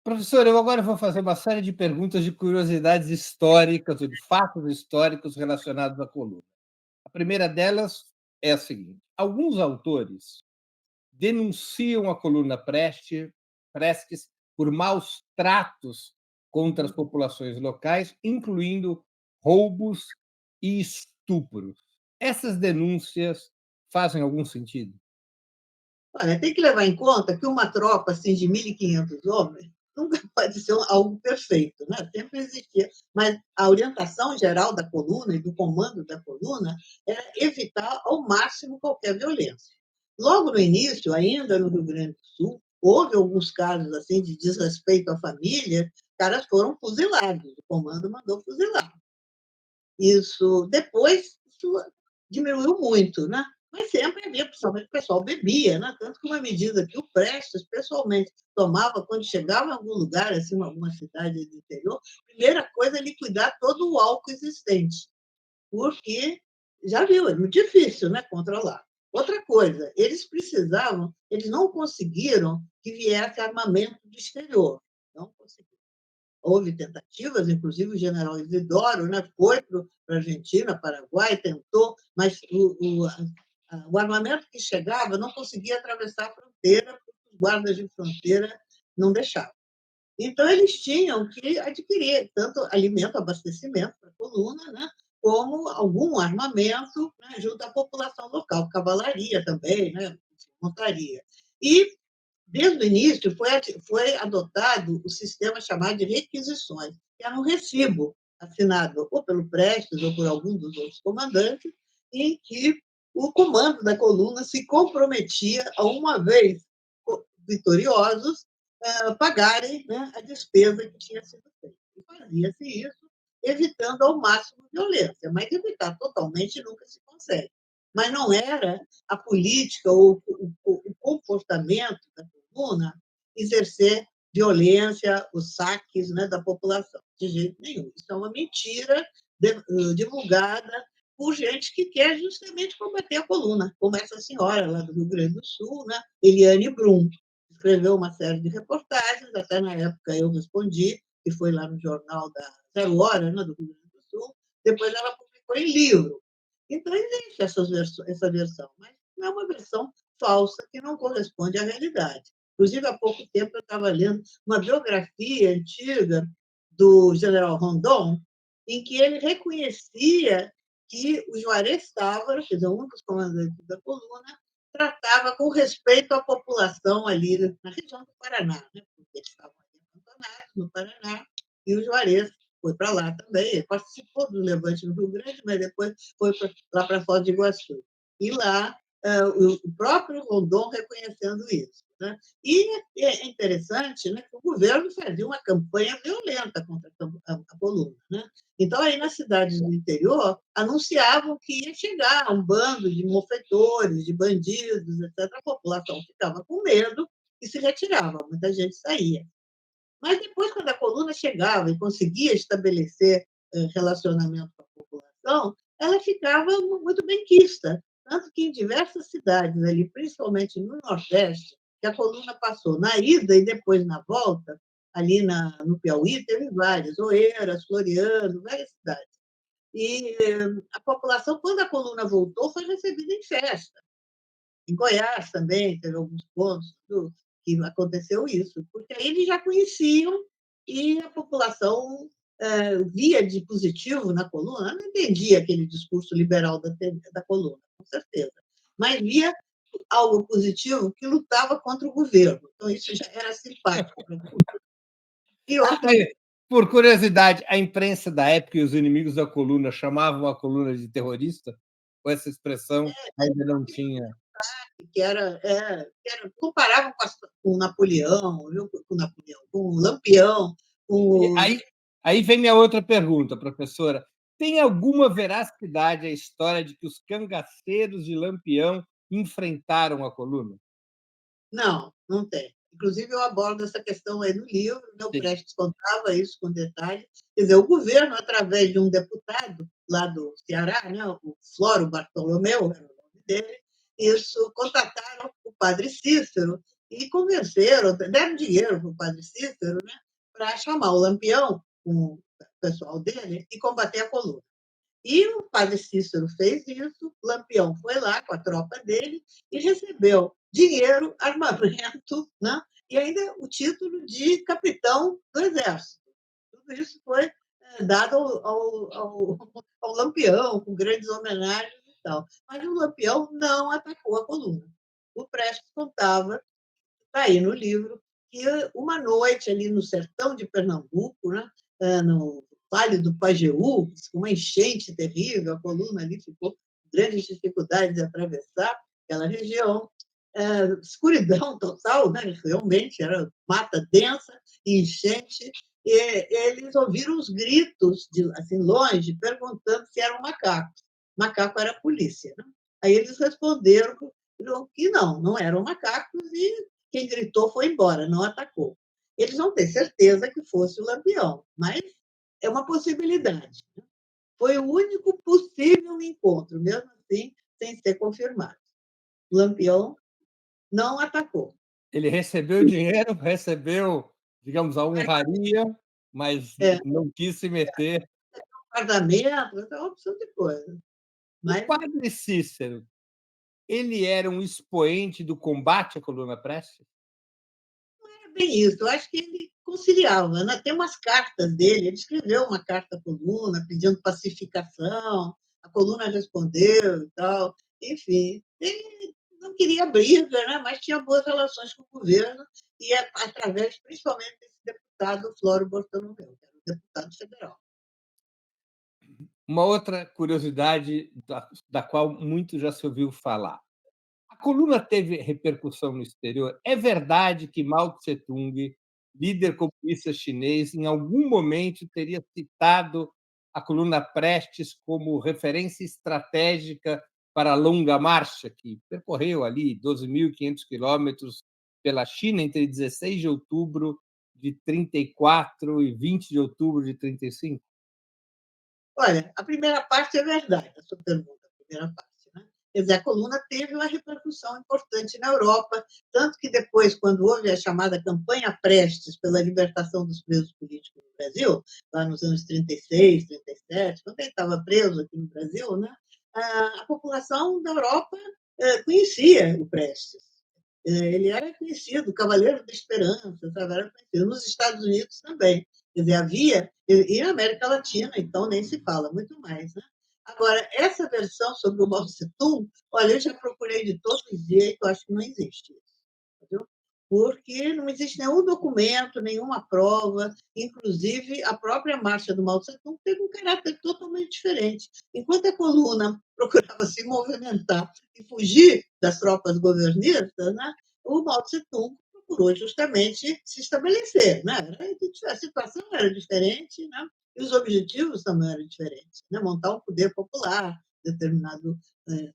Professor, eu agora vou fazer uma série de perguntas de curiosidades históricas ou de fatos históricos relacionados à coluna. A primeira delas é a seguinte: alguns autores denunciam a coluna Prestes por maus tratos contra as populações locais, incluindo roubos e estupros. Essas denúncias fazem algum sentido? Olha, tem que levar em conta que uma tropa assim, de 1.500 homens nunca pode ser algo perfeito, né? Sempre existia. Mas a orientação geral da coluna e do comando da coluna era evitar ao máximo qualquer violência. Logo no início, ainda no Rio Grande do Sul, houve alguns casos assim de desrespeito à família, caras foram fuzilados, o comando mandou fuzilar. Isso depois isso diminuiu muito, né? Mas sempre havia, principalmente o pessoal bebia, né? Tanto que uma medida que o Prestes pessoalmente tomava quando chegava em algum lugar, assim, em alguma cidade do interior, a primeira coisa é liquidar todo o álcool existente, porque já viu, é muito difícil, né, controlar. Outra coisa, eles não conseguiram que viesse armamento do exterior, não conseguiram. Houve tentativas, inclusive o general Isidoro, né, foi para a Argentina, Paraguai, tentou, mas o armamento que chegava não conseguia atravessar a fronteira, porque os guardas de fronteira não deixavam. Então, eles tinham que adquirir tanto alimento, abastecimento para a coluna, né, como algum armamento, né, junto à população local, cavalaria também, né, montaria. E desde o início, foi adotado o sistema chamado de requisições, que era um recibo assinado ou pelo Prestes ou por algum dos outros comandantes, em que o comando da coluna se comprometia a, uma vez vitoriosos, pagarem, né, a despesa que tinha sido feita. E fazia-se isso evitando ao máximo violência, mas evitar totalmente nunca se consegue. Mas não era a política ou o comportamento da coluna exercer violência, os saques, né, da população. De jeito nenhum. Isso é uma mentira divulgada por gente que quer justamente combater a coluna, como essa senhora lá do Rio Grande do Sul, né, Eliane Brum. Escreveu uma série de reportagens, até na época eu respondi, que foi lá no jornal da Zero Hora, né, do Rio Grande do Sul. Depois ela publicou em livro. Então, existe essa versão, mas não é uma versão falsa que não corresponde à realidade. Inclusive, há pouco tempo eu estava lendo uma biografia antiga do general Rondon, em que ele reconhecia que o Juarez Távora, quer dizer, um dos comandantes da coluna, tratava com respeito à população ali na região do Paraná, né? Porque eles estavam acantonados no Paraná, e o Juarez foi para lá também. Ele participou do levante no Rio Grande, mas depois foi lá para Foz do Iguaçu. E lá, o próprio Rondon reconhecendo isso. Né? E é interessante, né, que o governo fazia uma campanha violenta contra a coluna. Né? Então, aí nas cidades do interior, anunciavam que ia chegar um bando de mofetores, de bandidos, etc. A população ficava com medo e se retirava, muita gente saía. Mas depois, quando a coluna chegava e conseguia estabelecer relacionamento com a população, ela ficava muito benquista. Tanto que em diversas cidades, ali, principalmente no Nordeste, que a coluna passou na ida e depois na volta, ali no Piauí, teve várias, Oeiras, Floriano, várias cidades. E a população, quando a coluna voltou, foi recebida em festa. Em Goiás também teve alguns pontos que aconteceu isso, porque aí eles já conheciam e a população via de positivo na coluna, não entendia aquele discurso liberal da coluna, com certeza, mas via algo positivo que lutava contra o governo. Então, isso já era simpático para mim. E outra. Por curiosidade, a imprensa da época e os inimigos da coluna chamavam a coluna de terrorista? Ou essa expressão ainda não tinha? Comparavam com Napoleão, viu? Com o Lampião, com Aí, aí vem minha outra pergunta, professora. Tem alguma veracidade a história de que os cangaceiros de Lampião enfrentaram a coluna? Não, não tem. Inclusive, eu abordo essa questão aí no livro, né? O Sim. Prestes contava isso com detalhes. Quer dizer, o governo, através de um deputado lá do Ceará, né? O Floro Bartolomeu, era o nome dele, isso, contataram o padre Cícero e convenceram, deram dinheiro para o padre Cícero, né, para chamar o Lampião, com o pessoal dele, e combater a coluna. E o padre Cícero fez isso, o Lampião foi lá com a tropa dele e recebeu dinheiro, armamento, né? E ainda o título de capitão do Exército. Tudo isso foi dado ao Lampião, com grandes homenagens e tal. Mas o Lampião não atacou a coluna. O Prestes contava, está aí no livro, que uma noite ali no sertão de Pernambuco, né, no Vale do Pajeú, uma enchente terrível, a coluna ali ficou com grandes dificuldades de atravessar aquela região, escuridão total, né? Realmente era mata densa e enchente, e eles ouviram os gritos de assim longe, perguntando se eram macacos. Macaco era a polícia, né? Aí eles responderam que não eram macacos, e quem gritou foi embora, não atacou. Eles não têm certeza que fosse o Lampião, mas é uma possibilidade. Foi o único possível encontro, mesmo assim, sem ser confirmado. O Lampião não atacou. Ele recebeu dinheiro, recebeu, digamos, a honraria, mas não quis se meter. Casamento, é uma opção de coisa. O Mas padre Cícero, ele era um expoente do combate à coluna Prestes? é bem isso. Eu acho que ele conciliava, né? Tem umas cartas dele, ele escreveu uma carta à coluna pedindo pacificação, a coluna respondeu e tal. Enfim, ele não queria briga, né? Mas tinha boas relações com o governo, e através, principalmente, desse deputado Flório Bortolomeu, que era um deputado federal. Uma outra curiosidade da qual muito já se ouviu falar. A coluna teve repercussão no exterior? É verdade que Mao Tse-tung, líder comunista chinês, em algum momento teria citado a coluna Prestes como referência estratégica para a longa marcha que percorreu ali 12.500 quilômetros pela China entre 16 de outubro de 34 e 20 de outubro de 35? Olha, a primeira parte é verdade, a sua pergunta, a primeira parte. Né? Quer dizer, a coluna teve uma repercussão importante na Europa, tanto que depois, quando houve a chamada Campanha Prestes pela libertação dos presos políticos no Brasil, lá nos anos 36, 37, quando ele estava preso aqui no Brasil, né, a população da Europa conhecia o Prestes. Ele era conhecido, o Cavaleiro da Esperança, sabe? Era conhecido. Nos Estados Unidos também. Quer dizer, havia, e na América Latina, então, nem se fala, muito mais. Né? Agora, essa versão sobre o Mao Tse-tung, olha, eu já procurei de todo jeito, acho que não existe. Entendeu? Porque não existe nenhum documento, nenhuma prova, inclusive a própria marcha do Mao Tse-tung teve um caráter totalmente diferente. Enquanto a coluna procurava se movimentar e fugir das tropas governistas, né, o Mao Tse-tung procurou justamente se estabelecer. Né? A situação era diferente, né? E os objetivos também eram diferentes. Né? Montar um poder popular, determinado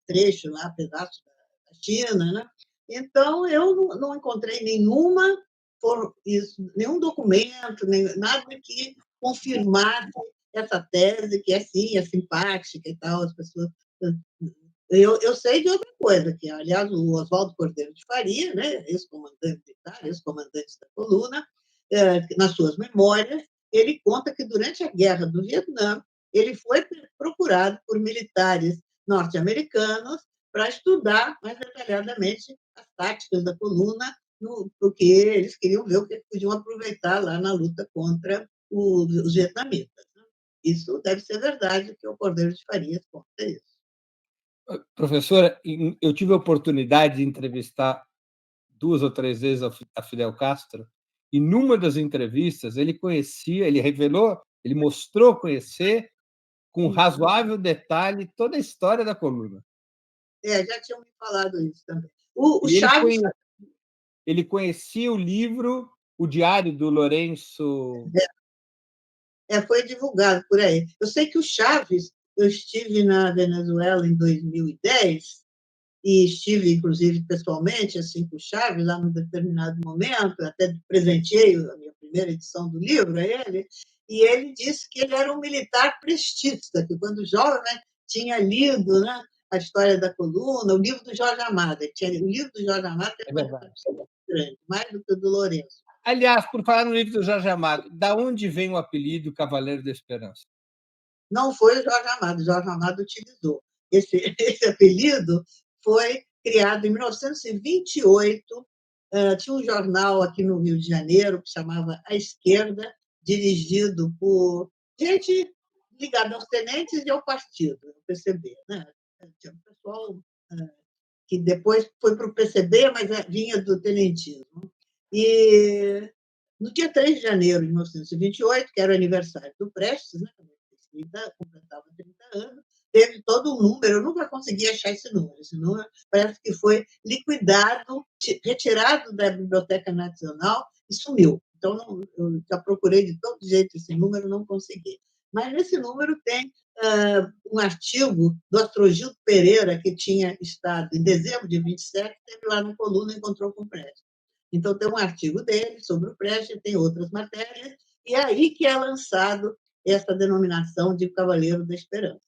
trecho lá, pedaço da China, né? Então, eu não encontrei nenhum documento, nada que confirmasse essa tese, que é sim, é simpática e tal, as pessoas. Eu sei de outra coisa, que, aliás, o Oswaldo Cordeiro de Faria, né, ex-comandante militar, ex-comandante da coluna, nas suas memórias, ele conta que durante a Guerra do Vietnã, ele foi procurado por militares norte-americanos para estudar mais detalhadamente as táticas da coluna, porque eles queriam ver o que podiam aproveitar lá na luta contra os vietnamitas. Né? Isso deve ser verdade, que o Cordeiro de Farias conta isso. Professora, eu tive a oportunidade de entrevistar 2 ou 3 vezes a Fidel Castro, e numa das entrevistas ele revelou, ele mostrou conhecer com razoável detalhe toda a história da coluna. Já tinham me falado isso também. O E Chaves ele conhecia o livro O Diário do Lourenço. foi divulgado por aí. Eu sei que o Chaves, eu estive na Venezuela em 2010, e estive, inclusive, pessoalmente, assim, com o Chaves, lá num determinado momento, até presenteei a minha primeira edição do livro a ele, e ele disse que ele era um militar prestista, que quando jovem, né, tinha lido, né, a história da coluna, o livro do Jorge Amado. O livro do Jorge Amado tem É uma verdade. participação grande, mais do que o do Lourenço. Aliás, por falar no livro do Jorge Amado, da onde vem o apelido Cavaleiro da Esperança? Não foi o Jorge Amado utilizou. Esse, esse apelido foi criado em 1928. Tinha um jornal aqui no Rio de Janeiro que chamava A Esquerda, dirigido por gente ligada aos tenentes e ao partido, o PCB. Né? Tinha um pessoal que depois foi para o PCB, mas vinha do tenentismo. E no dia 3 de janeiro de 1928, que era o aniversário do Prestes, né, completava 30 anos, teve todo um número, eu nunca consegui achar esse número. Esse número parece que foi liquidado, retirado da Biblioteca Nacional e sumiu. Então, eu já procurei de todo jeito esse número, não consegui. Mas nesse número tem um artigo do Astrogildo Pereira, que tinha estado em dezembro de 27, teve lá na coluna, encontrou com o Prestes. Então, tem um artigo dele sobre o Prestes, tem outras matérias, e é aí que é lançado essa denominação de Cavaleiro da Esperança.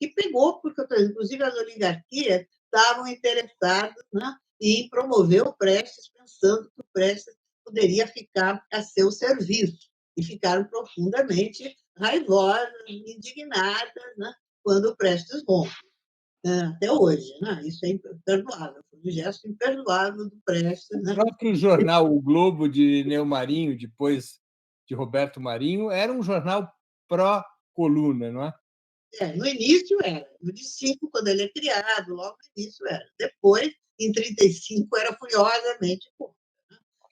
E pegou, porque, inclusive, as oligarquias estavam interessadas, né, em promover o Prestes, pensando que o Prestes poderia ficar a seu serviço. E ficaram profundamente raivosas, indignadas, né, quando o Prestes rompe. Até hoje. Né? Isso é imperdoável. Foi um gesto imperdoável do Prestes. O Né? próprio jornal O Globo, de Neo Marinho, depois de Roberto Marinho, era um jornal pró-coluna, não é? No início era. No 25, quando ele é criado, logo no início era. Depois, em 35, era furiosamente contra.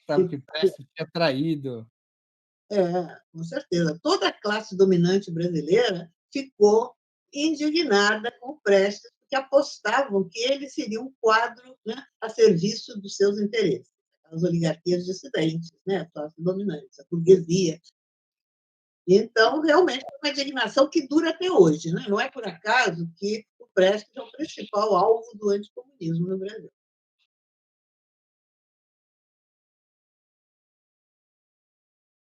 Sabe que Prestes tinha traído. Com certeza. Toda a classe dominante brasileira ficou indignada com o Prestes, porque apostavam que ele seria um quadro, né, a serviço dos seus interesses. As oligarquias dissidentes, né, a classe dominante, a burguesia. Então, realmente, é uma indignação que dura até hoje. Né? Não é por acaso que o Prestes é o principal alvo do anticomunismo no Brasil.